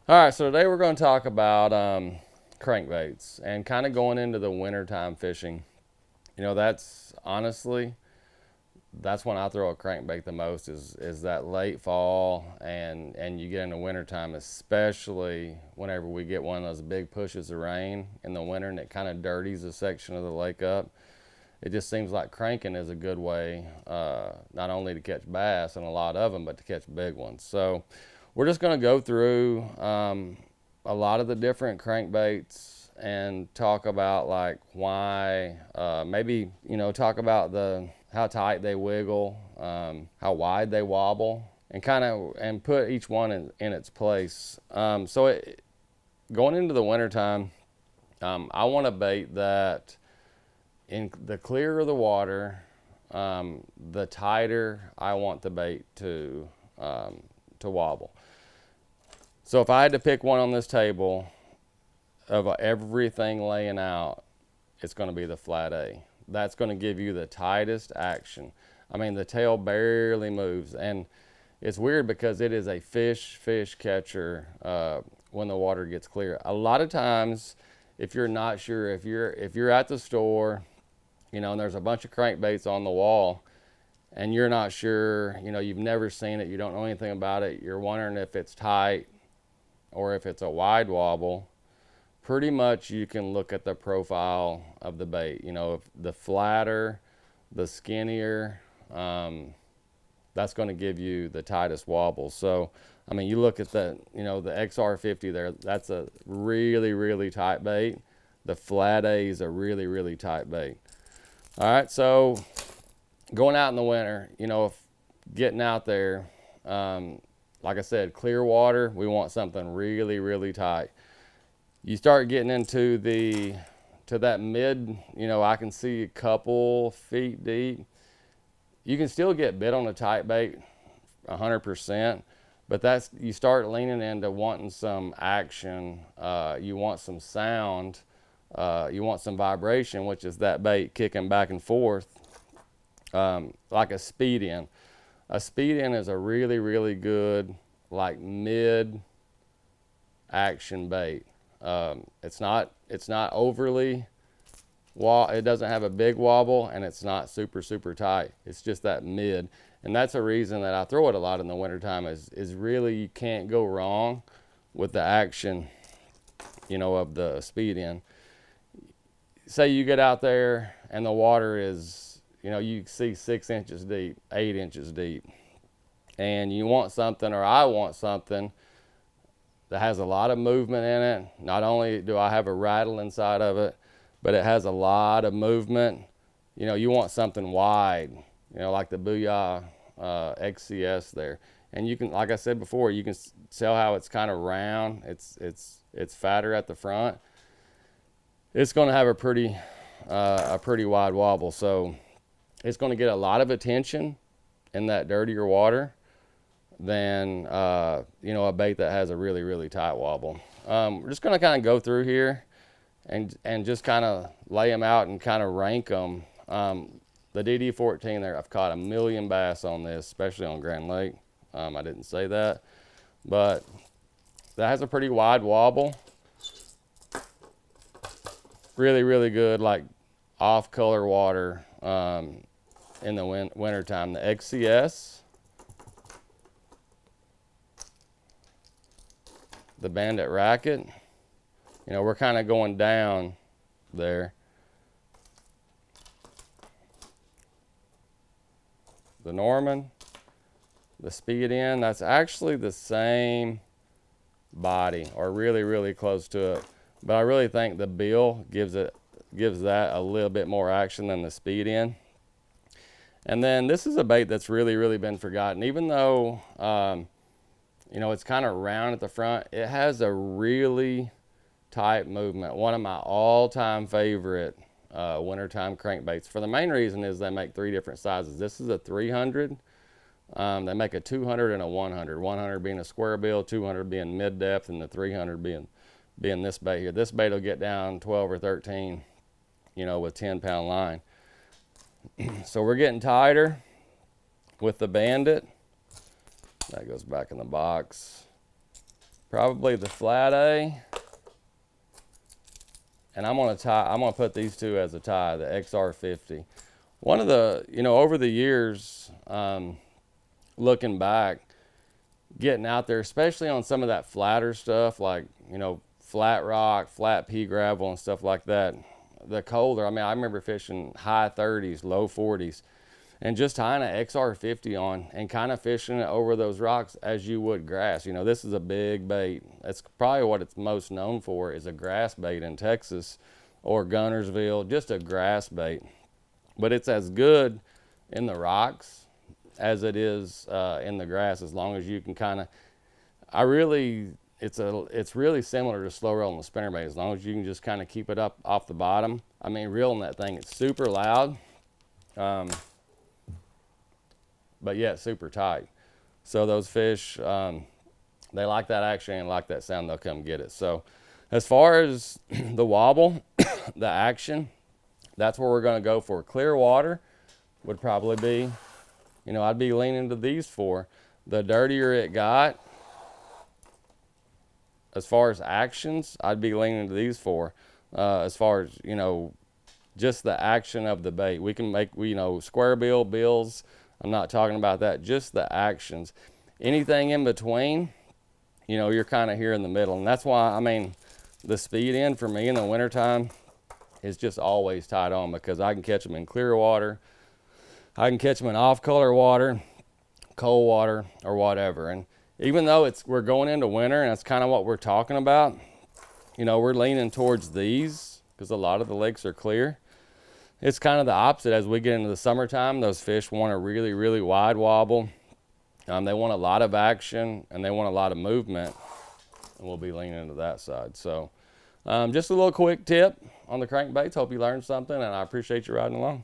All right, so today we're going to talk about crankbaits and kind of going into the wintertime fishing. You know, that's honestly, that's when I throw a crankbait the most is that late fall and you get into wintertime, especially whenever we get one of those big pushes of rain in the winter and it kind of dirties a section of the lake up. It just seems like cranking is a good way, not only to catch bass and a lot of them, but to catch big ones. So we're just going to go through a lot of the different crankbaits and talk about like why, maybe, you know, talk about how tight they wiggle, how wide they wobble, and kind of and put each one in its place. Going into the wintertime, I want a bait that in the clearer the water, the tighter I want the bait to wobble. So if I had to pick one on this table of everything laying out, it's going to be the flat A. That's going to give you the tightest action. I mean, the tail barely moves, and it's weird because it is a fish catcher when the water gets clear. A lot of times, if you're not sure, if you're at the store, you know, and there's a bunch of crankbaits on the wall, and you're not sure, you know, you've never seen it, you don't know anything about it, you're wondering if it's tight or if it's a wide wobble, pretty much you can look at the profile of the bait. You know, if the flatter, the skinnier, that's going to give you the tightest wobble. So, I mean, you look at the, you know, the XR50 there, that's a really, really tight bait. The flat A is a really, really tight bait. All right, so going out in the winter, you know, if getting out there, like I said, clear water, we want something really, really tight. You start getting into that mid, you know, I can see a couple feet deep. You can still get bit on a tight bait 100%, but that's, you start leaning into wanting some action, you want some sound, you want some vibration, which is that bait kicking back and forth, like a speed in. A speed in is a really, really good, like mid action bait. It's not overly, it doesn't have a big wobble, and it's not super, super tight. It's just that mid. And that's a reason that I throw it a lot in the wintertime is really you can't go wrong with the action, you know, of the speed in. Say you get out there and the water is, you know, you see 6 inches deep, 8 inches deep, and you want something, or I want something that has a lot of movement in it. Not only do I have a rattle inside of it, but it has a lot of movement. You know, you want something wide, you know, like the Booyah XCS there. And you can, like I said before, you can tell how it's kind of round. It's fatter at the front. It's going to have a pretty wide wobble. So it's going to get a lot of attention in that dirtier water than you know, a bait that has a really, really tight wobble. We're just going to kind of go through here and just kind of lay them out and kind of rank them. The DD14 there, I've caught 1 million bass on this, especially on Grand Lake. I didn't say that, but that has a pretty wide wobble. Really, really good, like off-color water in the wintertime. The XCS, the Bandit Racket, you know, we're kind of going down there. The Norman, the Speed In, that's actually the same body, or really, really close to it. But I really think the bill gives that a little bit more action than the Speed In. And then this is a bait that's really, really been forgotten. Even though, you know, it's kind of round at the front, it has a really tight movement. One of my all-time favorite wintertime crankbaits. For the main reason is they make 3 different sizes. This is a 300. They make a 200 and a 100. 100 being a square bill, 200 being mid-depth, and the 300 being this bait here. This bait will get down 12 or 13, you know, with 10-pound line. So we're getting tighter with the Bandit. That goes back in the box. probably the flat A. And I'm gonna put these two as a tie, the XR50. One of the, over the years, looking back, getting out there, especially on some of that flatter stuff, like, flat rock, flat pea gravel and stuff like that, the colder, I mean, I remember fishing high 30s, low 40s, and just tying an XR50 on and kind of fishing it over those rocks as you would grass. This is a big bait. That's probably what it's most known for, is a grass bait in Texas or Gunnersville, just a grass bait. But it's as good in the rocks as it is in the grass, as long as you can kind of, it's really similar to slow rolling the spinnerbait, as long as you can just kind of keep it up off the bottom. I mean, reeling that thing, it's super loud. But yet super tight. So those fish, they like that action and like that sound, they'll come get it. So as far as the wobble, the action, that's where we're gonna go for. Clear water would probably be, I'd be leaning to these four. The dirtier it got, as far as actions, I'd be leaning to these four. As far as, just the action of the bait. We can make, square bill, bills, I'm not talking about that, just the actions. Anything in between, you're kind of here in the middle. And that's why, I mean, the speed end for me in the wintertime is just always tied on, because I can catch them in clear water. I can catch them in off-color water, cold water, or whatever. And even though we're going into winter and that's kind of what we're talking about, we're leaning towards these because a lot of the lakes are clear. It's kind of the opposite. As we get into the summertime, those fish want a really, really wide wobble. They want a lot of action and they want a lot of movement, and we'll be leaning to that side. So just a little quick tip on the crankbaits. Hope you learned something, and I appreciate you riding along.